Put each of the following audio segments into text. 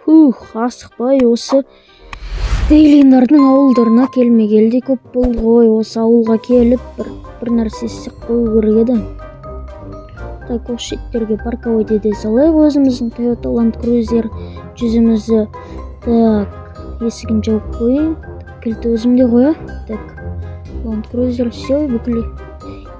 Асықпай осы Дейлиндардың ауылдарына келмегелі көп болды ғой. Осы ауылға келіп бір нәрсе істеп қою керек еді. Так, осы шеттерге парковать ете салайық өзіміздің Toyota Land Cruiser жүзімізді. Так, есігін жауып қойын. Кілті өзімде қоя. Так, Land Cruiser все, бүкіл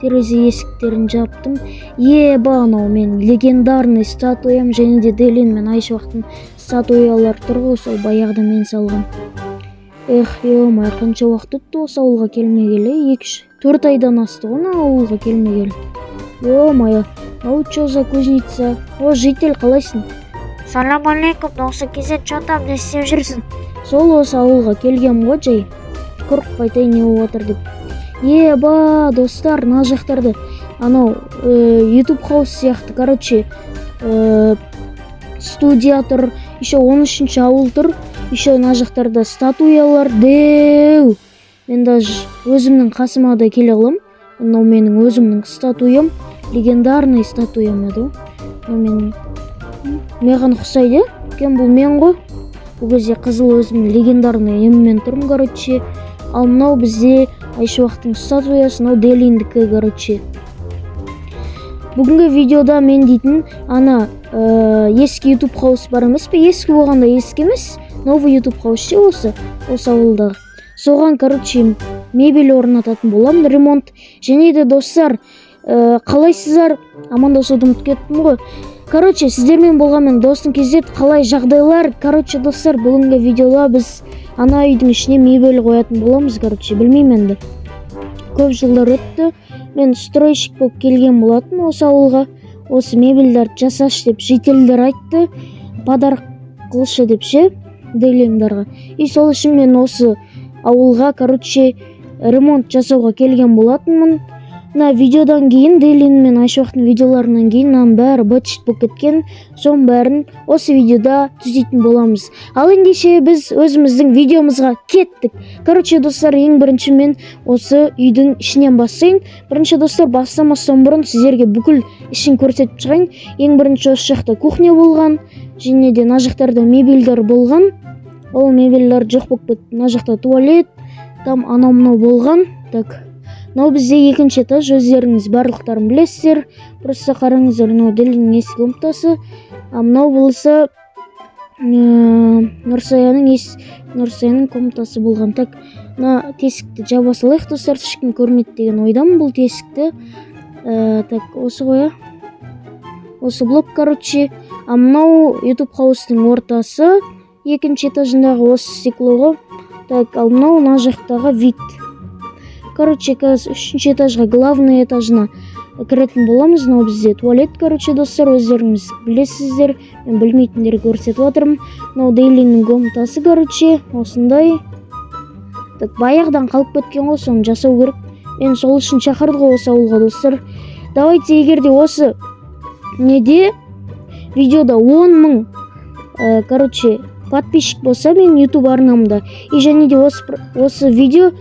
терезе есіктерін жаптым. Анау мен легендарный статуям және де Дейлин мен Айшуақтың статуялар тұрғы, сол баяғыда мен салған. Ё-май, қанша уақыт өтті осы ауылға келмегелі? 2-4 айдан асты ғой ауылға келмегелі. Ё-май, чё за кузница? О, житель, қалайсың? Салам алейкум, осы кезде чё там не істеп жүрсің? Сол осы ауылға келгем ғой жай. Қорқып айтайын не болып отыр деп. Достар, мына жақтарды анау YouTube хаус сияқты, короче, студия тұр, еще 13-ші ауыл тұр, еще мына жақтарда статуялар деу. Мен даже өзімнің қасыма да келе қылым. Мынау менің өзімнің статуям, легендарный статуям еді. Маған ұқсайды, кем бұл мен ғой. Бұл кезде қызыл өзімнің легендарный еммен тұрмын, короче. Ал мынау бізде Айшуақтың статуясы, мынау Дейлиндікі, короче. Бүгінгі видеода мен дейтін ана ескі YouTube хаус бар емес пе? Ескі болғанда ескі емес, новый YouTube хаус ше осы ауылдағы. Соған, короче, мебель орнататын боламын, ремонт. Және де достар, қалайсыздар? Амандасуды ұмытып кеттім ғой. Короче, сіздермен болғанмен достың кездет, қалай жағдайлар? Короче, достар, бүгінгі видеода біз ана үйдің ішіне мебель қоятын боламыз, короче, білмеймін енді. Көп жылдар өтті. Мен стройщик болып келген болатын осы ауылға. Осы мебельдерді жасаш деп жителдер айтты. Подарок қылшы деп ше, Дейлиндарға. И сол үшін мен осы ауылға, короче, ремонт жасауға келген болатынмын. Мына видеодан кейін, Дейлин мен Айшуақтың видеоларынан кейін мынаның бәрі быт-шыт болып кеткен. Соның бәрін осы видеода түзейтін боламыз. Ал ендеше біз өзіміздің видеомызға кеттік. Короче, достар, ең бірінші мен осы үйдің ішінен бастайын. Бірінші достар, бастамастан бұрын сіздерге бүкіл ішін көрсетіп шығайын. Ең бірінші осы жақта кухня болған, және де мына жақтарда мебельдер болған. Ол мебельдер жоқ болып кетті. Мына жақта туалет, там анау-мынау болған. Так. Мынау бізде екінші этаж, өздеріңіз барлықтарын білесіздер. Просто қараңыздар, мынау Дейлиннің ескі комнатасы. Мынау болса Нұрсаяның комнатасы болған. Так, мына тесікті жаба салайық, достар, ешкім көрмейді деген ойдамын бұл тесікті. Так, осы қоя. Осы блок, короче. Мынау YouTube хаустың ортасы, екінші этажындағы осы стеклоға. Так, ал мынау мына жақтағы вид. Короче, қазір 3-ші этажға, главный этажына кіретін боламыз. Мынау бізде туалет, короче, достар, өздеріңіз білесіздер. Мен білмейтіндер көрсетіп отырмын. Мынау Дейлиннің комнатасы, короче, осындай. Так, баяғыдан қалып кеткен ғой, соны жасау керек. Мен сол үшін шақырды ғой осы ауылға, достар. Давайте, егерде осы неде видеода 10 000 короче, подписчик болса мен YouTube арнамда, и және де осы видео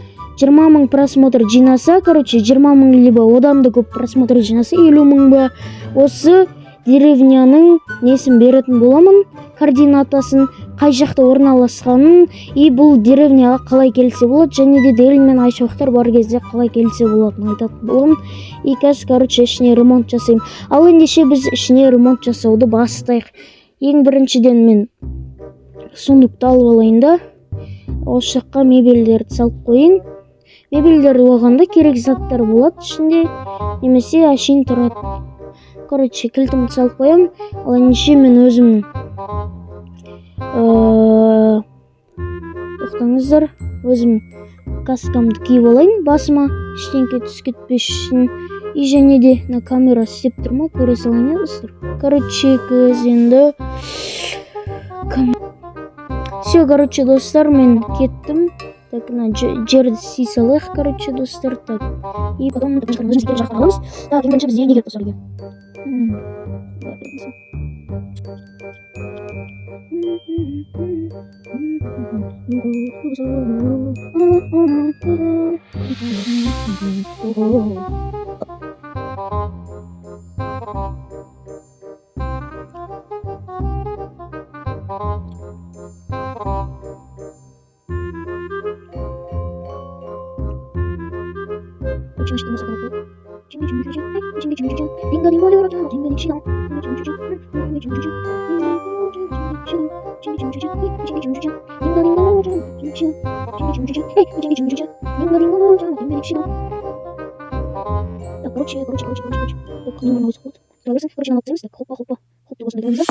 20 000 просмотр жинаса, короче, 20 000 либо одан да көп просмотр жинаса, 50 000 ба, осы деревняның несін беретін боламын, координатасын, қай жақта орналасқанын, и бұл деревняға қалай келсе болады, және де Дейлин мен Айшуақтар бар кезде қалай келсе болатынын айтатын боламын. И қазір, короче, ішіне ремонт жасаймын. Ал ендеше біз ішіне ремонт жасауды бастайық. Ең біріншіден мен сундукты алып алайын да, осы жаққа мебельдерді салып қойын. Мебельдер болғанда керек заттар болады ішінде, немесе әшейін тұрады. Короче, кілтімді салып қоям. Ал ендеше мен өзімнің тоқтаңыздар, өзім каскамды киіп алайын, басыма ештеңке түсіп кетпес үшін. И және де на камера істеп тұр ма, көре салайын, достар. Короче, енді все, короче, достар, мен кеттім. Так, мына жерді сүй салайық, короче, достар. Так, и потом өзіміз келе жаққа аламыз. Так, ең бірінші бізде не керек, достар, Так, короче. Так, не могу заход. Короче, надо целиться, так, хопа. Хоп, ты возле глаза.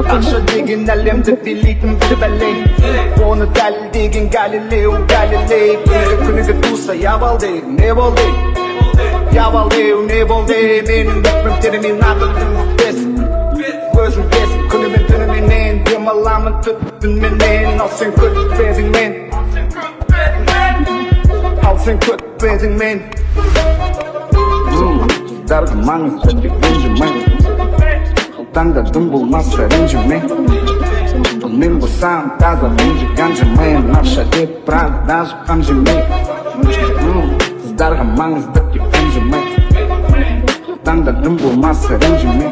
Akşa degen alemde birlikten bir ballet. Onu degen Galileo Galilei. Künüge tusa yavalde ne bolde. Yavalde ne bolde. Benim yapım terimin adı bes. Gözüm bes. Künüme dönümün en. Dimalamın tüttün menen. Al sen kut bezin men. Al sen kut bezin men. Dargıman çektik Benjamin. Tanggadım bulmaz rенжиме. Мен болсам таза ренжігенжіме. Наша деп брат даже қанжыме. Қыздарға маңызды деп ренжіме. Таңдадым болмас ренжиме.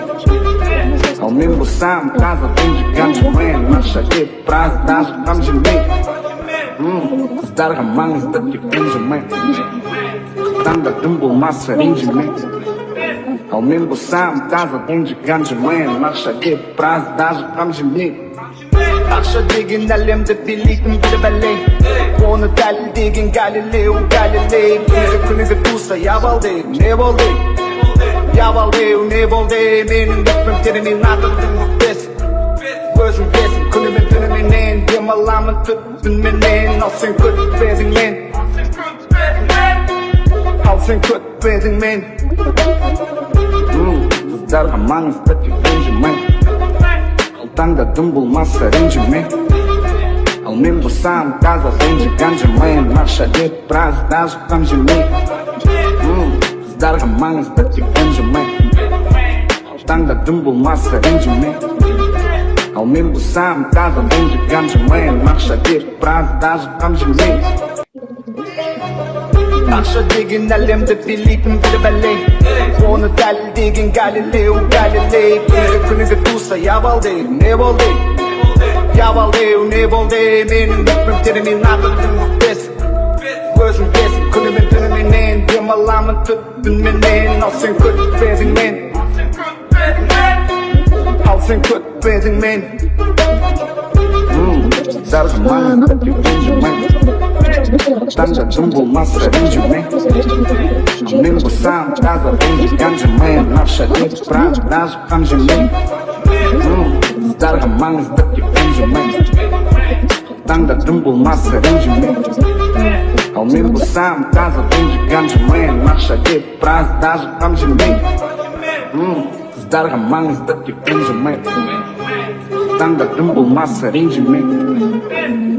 Ал мен болсам таза ренжігенжіме. Наша деп брат даже қанжыме. Қыздарға маңызды деп ренжіме. Таңдадым болмас ренжиме. Ал мен болсам таза ренжігенжіме. Наша деп брат даже қанжыме. Akşa degen alemde birlikten bir ballet. Onu degen Galileo Galilei. Künüge tusa yavalde ne bolde. Yavalde ne bolde. Benim yapım terimin adı bes. Gözüm bes. Künüme dönümün en. Dimalamın tüttün menen. Al sen kut bezin men. Al sen kut bezin men. қыздарға маңызды тек ренжіме, қалтаңда дым болмаса ренжіме, ал мен болсам таза ренжіген жымайын, ақша деп біраз даже қам жемей. Қыздарға маңызды тек ренжіме, қалтаңда дым болмаса ренжіме, ал мен болсам таза ренжіген жымайын, ақша деп біраз даже қам жемей. Ақша деген әлемді билейтін бір бәле, оны дәлелдеген Галилео Галилей. Бір күнігі туса ябалды, не болды? Ябалды, не болды? Менің өкпім терімен атырдың өкпесін, өзім бесін, күнімен түніменен демаламын түтінменен. Ал сен күтпедің мен, ал сен күтпедің мен. Қыздарға маңызды тек ренжіме, қалтаңда дым болмаса ренжіме, ал мен болсам таза ренжіген жымайын, ақша деп біраз даже қам жемей. Қыздарға маңызды тек ренжіме, қалтаңда дым болмаса ренжіме, ал мен болсам таза ренжіген жымайын, ақша деп біраз даже қам жемей. Қыздарға маңызды тек ренжіме, қалтаңда дым болмаса ренжіме,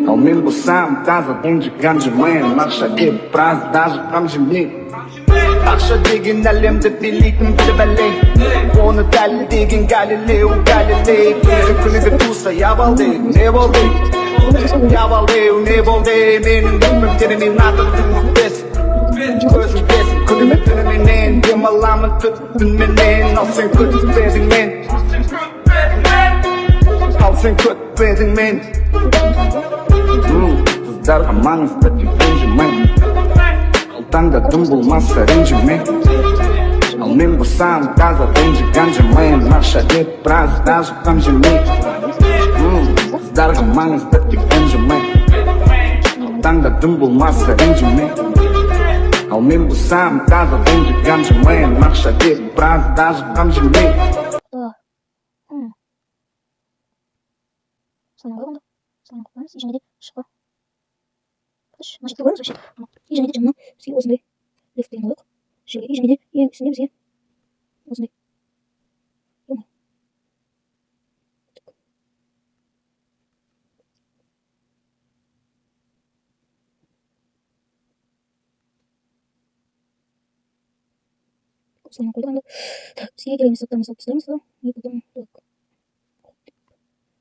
ал мен болсам таза ренжіген жымайын, ақша деп біраз даже қам жемей. Ақша деген әлемді билейтін бір бәле, оны дәлелдеген Галилео Галилей. Бір күнігі туса ябалды, не болды? Ябалды, не болды? Менің өкпім терімен атырдың өкпесін, өзім бесін, күнімен түніменен демаламын түтінменен. Ал сен күтпедің мен, ал сен күтпедің мен. Қыздарға маңызды тек ренжіме, қалтаңда дым болмаса ренжіме, ал мен болсам таза ренжіген жымайын, ақша деп біраз даже қам жемей. Қыздарға маңызды тек ренжіме, қалтаңда дым болмаса ренжіме, ал мен болсам таза ренжіген жымайын, ақша деп біраз даже қам жемей. Соны қойғанда, соны қойғаныз, ежіне де шықпа. Мына жерге қойыңыз вообще. Ежіне де жаңағы бізге осындай лифт деген қойық. Ежіне де ең үстінде бізге осындай. Осылайынан қойдық енді. Бізге керемес заттарымызды алып тастаймыз да. И потом так.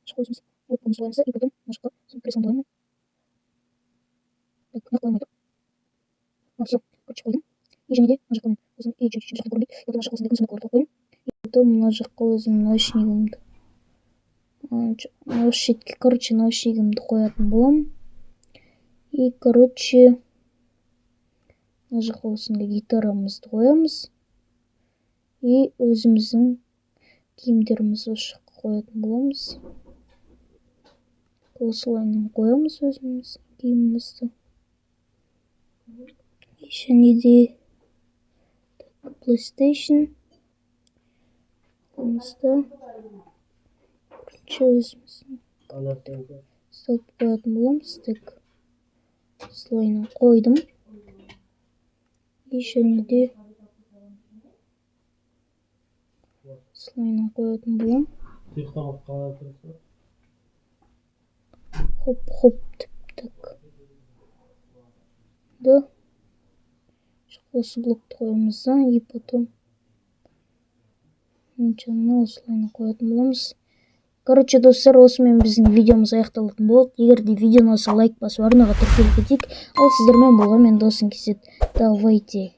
Шыққа өзіміз вот бұны солаймыз да, и потом мына жаққа креслоны қоямын. Так, мына қоймайды. Все, короче, қойдым. И және де мына жаққа мен өзім чуть-чуть жаққа көрінбейді. И потом мына жаққа осындай консуматорларды қойдым. И потом мына жаққа өзім наушнигімді. Осы шетке, короче, наушнигімді қоятын боламын. И, короче, мына жаққа осындай гитарамызды қоямыз. И өзіміздің киімдерімізді осы жаққа қоятын боламыз. Осылайынан қоямыз өзіміз киімімізді. Және де PlayStation қойымызды. Короче, өзіміздің салып қоятын боламыз. Так, осылайынан қойдым. И және де осылайынан қоятын боламын. Хоп, так. Да. Осы блокты қоямыз да, и потом жаңа осылайынан қоятын боламыз. Короче, достар, осымен біздің видеомыз аяқталатын болады. Егер де видеоны лайк басып арнаға тіркеліп кетейік. Ал сіздермен болған мен досым Кесет. Давайте.